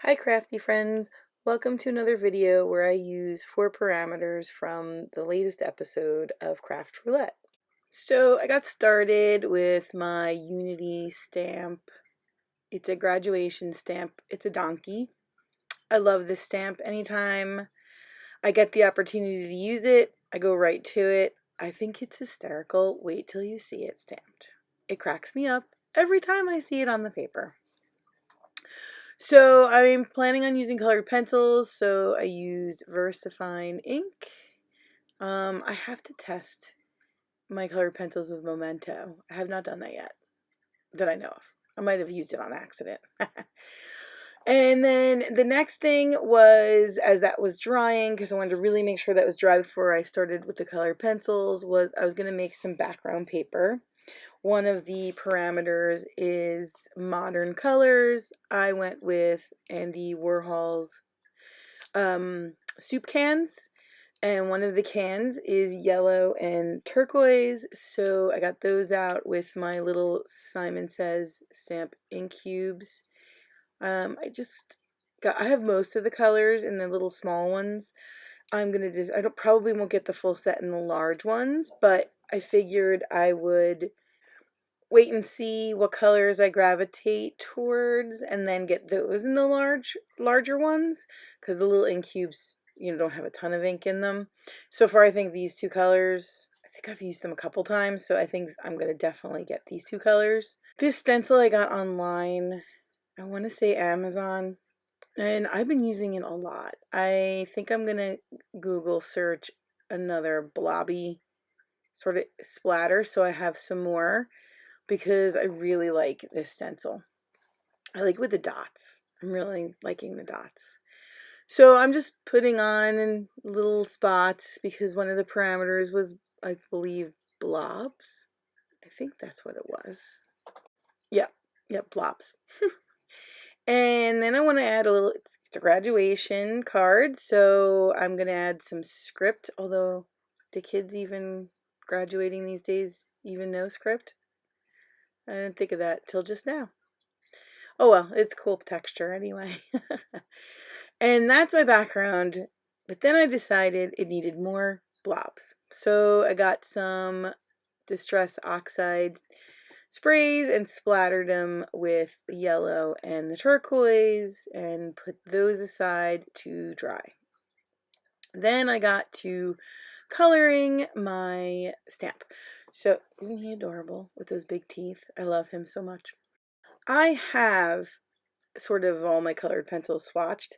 Hi crafty friends, welcome to another video where I use 4 parameters from the latest episode of Craft Roulette. So I got started with my Unity stamp. It's a graduation stamp. It's a donkey. I love this stamp. Anytime I get the opportunity to use it, I go right to it. I think it's hysterical. Wait till you see it stamped. It cracks me up every time I see it on the paper. So I'm planning on using colored pencils, so I used VersaFine ink. I have to test my colored pencils with Memento. I have not done that yet, that I know of. I might have used it on accident. And then the next thing was, as that was drying, because I wanted to really make sure that was dry before I started with the colored pencils, was I was going to make some background paper. One of the parameters is modern colors. I went with Andy Warhol's soup cans, and one of the cans is yellow and turquoise, so I got those out with my little Simon Says stamp ink cubes. I have most of the colors in the little small ones. I probably won't get the full set in the large ones, but I figured I would wait and see what colors I gravitate towards and then get those in the larger ones, because the little ink cubes, don't have a ton of ink in them. So far I think these two colors, I think I've used them a couple times, so I think I'm going to definitely get these two colors. This stencil I got online, I want to say Amazon, and I've been using it a lot. I think I'm going to Google search another blobby sort of splatter so I have some more, because I really like this stencil. I like with the dots. I'm really liking the dots. So I'm just putting on in little spots because one of the parameters was, I believe, blobs. I think that's what it was. Yep, blobs. And then I want to add it's a graduation card, so I'm going to add some script, although do kids even graduating these days even know script? I didn't think of that till just now. Oh well, it's cool texture anyway. And that's my background. But then I decided it needed more blobs. So I got some Distress Oxide sprays and splattered them with the yellow and the turquoise and put those aside to dry. Then I got to coloring my stamp. So isn't he adorable with those big teeth? I love him so much. I have sort of all my colored pencils swatched,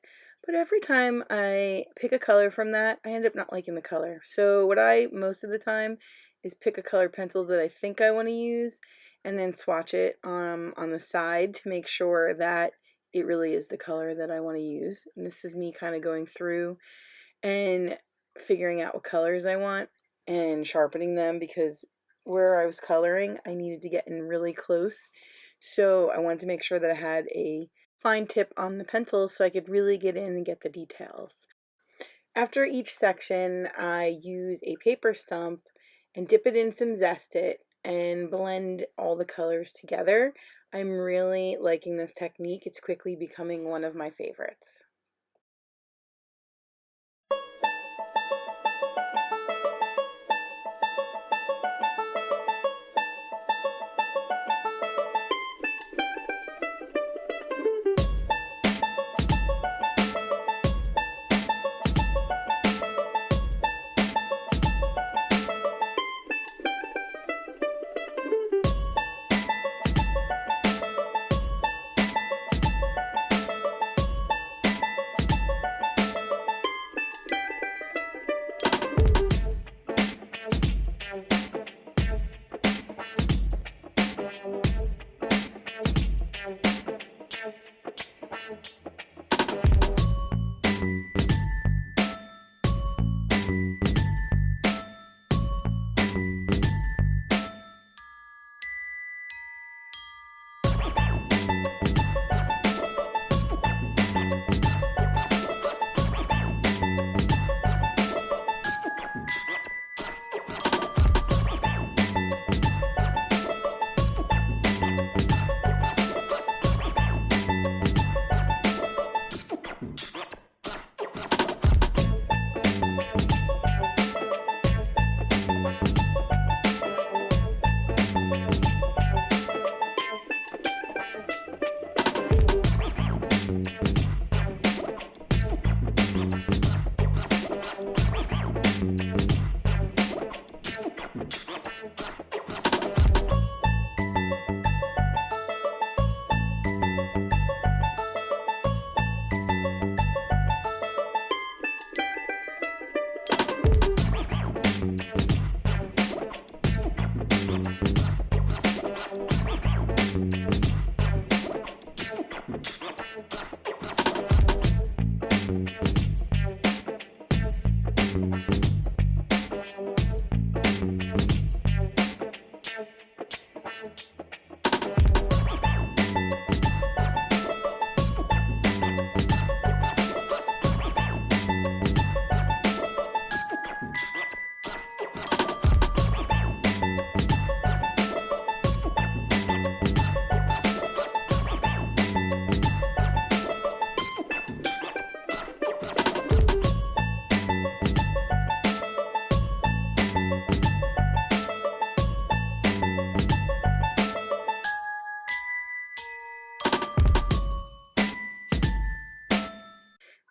but every time I pick a color from that, I end up not liking the color. So what I most of the time is pick a colored pencil that I think I want to use and then swatch it on the side to make sure that it really is the color that I want to use. And this is me kind of going through and figuring out what colors I want and sharpening them, because where I was coloring, I needed to get in really close. So I wanted to make sure that I had a fine tip on the pencil so I could really get in and get the details. After each section, I use a paper stump and dip it in some Zest-It and blend all the colors together. I'm really liking this technique. It's quickly becoming one of my favorites.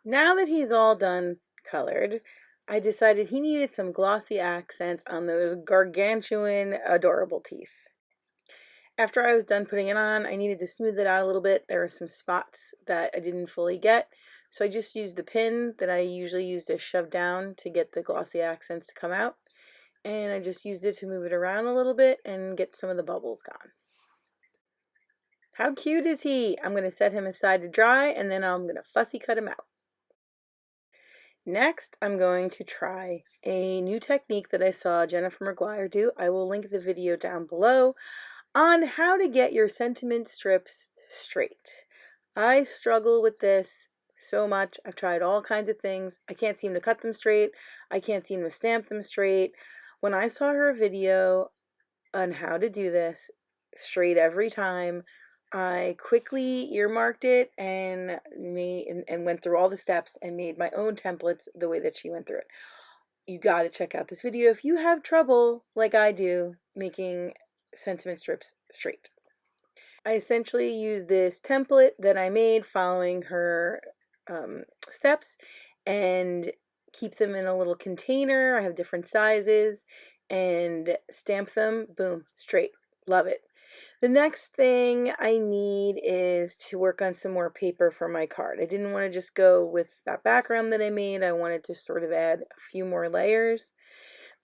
Now that he's all done colored, I decided he needed some glossy accents on those gargantuan, adorable teeth. After I was done putting it on, I needed to smooth it out a little bit. There were some spots that I didn't fully get, so I just used the pin that I usually use to shove down to get the glossy accents to come out, and I just used it to move it around a little bit and get some of the bubbles gone. How cute is he? I'm going to set him aside to dry, and then I'm going to fussy cut him out. Next, I'm going to try a new technique that I saw Jennifer McGuire do. I will link the video down below on how to get your sentiment strips straight. I struggle with this so much. I've tried all kinds of things. I can't seem to cut them straight. I can't seem to stamp them straight. When I saw her video on how to do this straight every time, I quickly earmarked it and went through all the steps and made my own templates the way that she went through it. You got to check out this video if you have trouble, like I do, making sentiment strips straight. I essentially used this template that I made following her steps and keep them in a little container. I have different sizes and stamp them, boom, straight. Love it. The next thing I need is to work on some more paper for my card. I didn't want to just go with that background that I made. I wanted to sort of add a few more layers.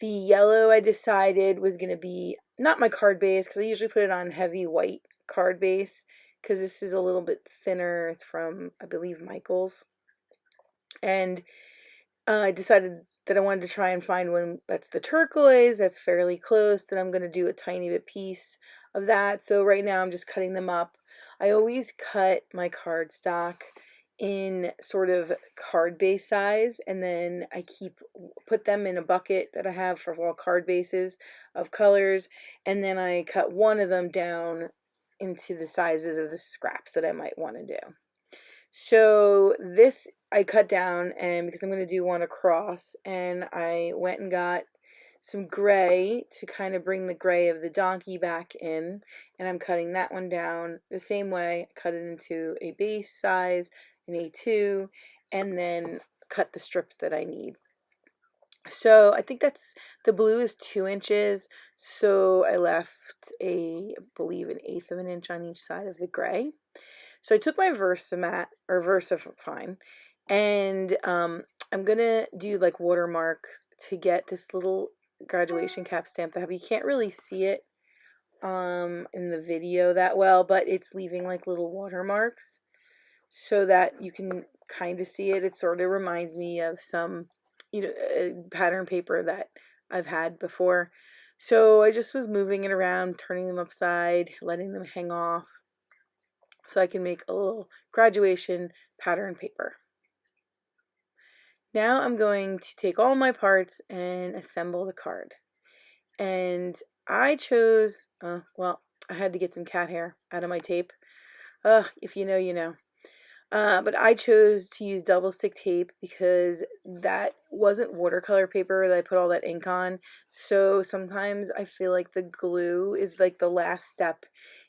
The yellow I decided was going to be not my card base, because I usually put it on heavy white card base, because this is a little bit thinner. It's from, I believe, Michael's. And I decided that I wanted to try and find one that's the turquoise, that's fairly close, and I'm going to do a tiny bit piece of that. So right now I'm just cutting them up. I always cut my cardstock in sort of card base size, and then I put them in a bucket that I have for all card bases of colors, and then I cut one of them down into the sizes of the scraps that I might want to do. So this I cut down, and because I'm going to do one across, and I went and got some gray to kind of bring the gray of the donkey back in, and I'm cutting that one down the same way. I cut it into a base size, an A2, and then cut the strips that I need. So I think the blue is 2 inches, so I left I believe an 1/8 of an inch on each side of the gray. So I took my VersaFine, and I'm gonna do like watermarks to get this little graduation cap stamp that I have. You can't really see it in the video that well, but it's leaving like little watermarks so that you can kind of see it. It sort of reminds me of some, pattern paper that I've had before. So I just was moving it around, turning them upside, letting them hang off, so I can make a little graduation pattern paper. Now I'm going to take all my parts and assemble the card. And I chose, well, I had to get some cat hair out of my tape. If you know, you know. But I chose to use double stick tape because that wasn't watercolor paper that I put all that ink on. So sometimes I feel like the glue is like the last step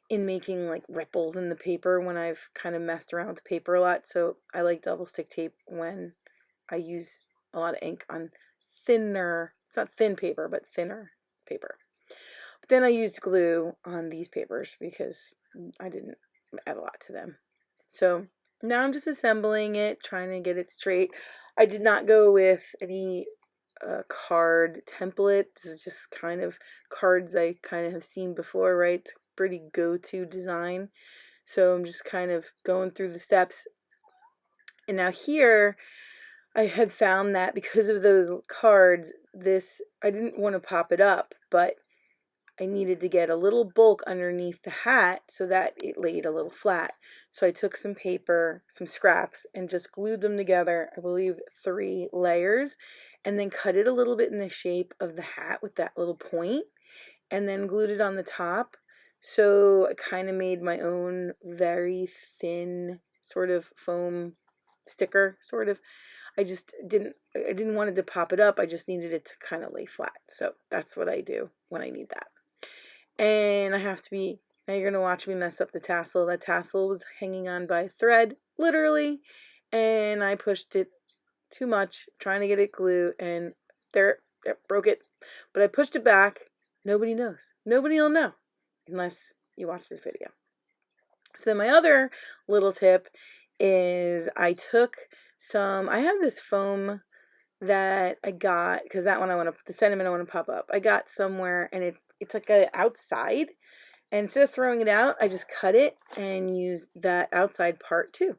in making like ripples in the paper when I've kind of messed around with the paper a lot. So I like double stick tape when I use a lot of ink on thinner, it's not thin paper, but thinner paper. But then I used glue on these papers because I didn't add a lot to them. So now I'm just assembling it, trying to get it straight. I did not go with any card template. This is just kind of cards I kind of have seen before, right? It's a pretty go-to design. So I'm just kind of going through the steps. And now here, I had found that because of those cards, I didn't want to pop it up, but I needed to get a little bulk underneath the hat so that it laid a little flat. So I took some paper, some scraps, and just glued them together, I believe 3 layers, and then cut it a little bit in the shape of the hat with that little point, and then glued it on the top. So I kind of made my own very thin sort of foam sticker, sort of. I didn't want it to pop it up. I just needed it to kind of lay flat. So that's what I do when I need that. And now you're going to watch me mess up the tassel. That tassel was hanging on by a thread, literally, and I pushed it too much, trying to get it glue, and there, broke it. But I pushed it back. Nobody knows. Nobody will know unless you watch this video. So my other little tip is I took some, I have this foam that I got, because that one the sentiment I want to pop up. I got somewhere, and it's like a outside, and instead of throwing it out, I just cut it and used that outside part too.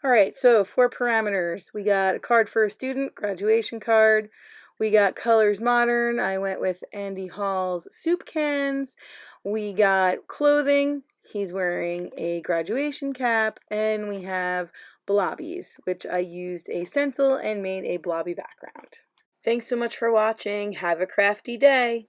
All right, so 4 parameters. We got a card for a student, graduation card. We got colors modern. I went with Andy Hall's soup cans. We got clothing. He's wearing a graduation cap. And we have blobbies, which I used a stencil and made a blobby background. Thanks so much for watching. Have a crafty day.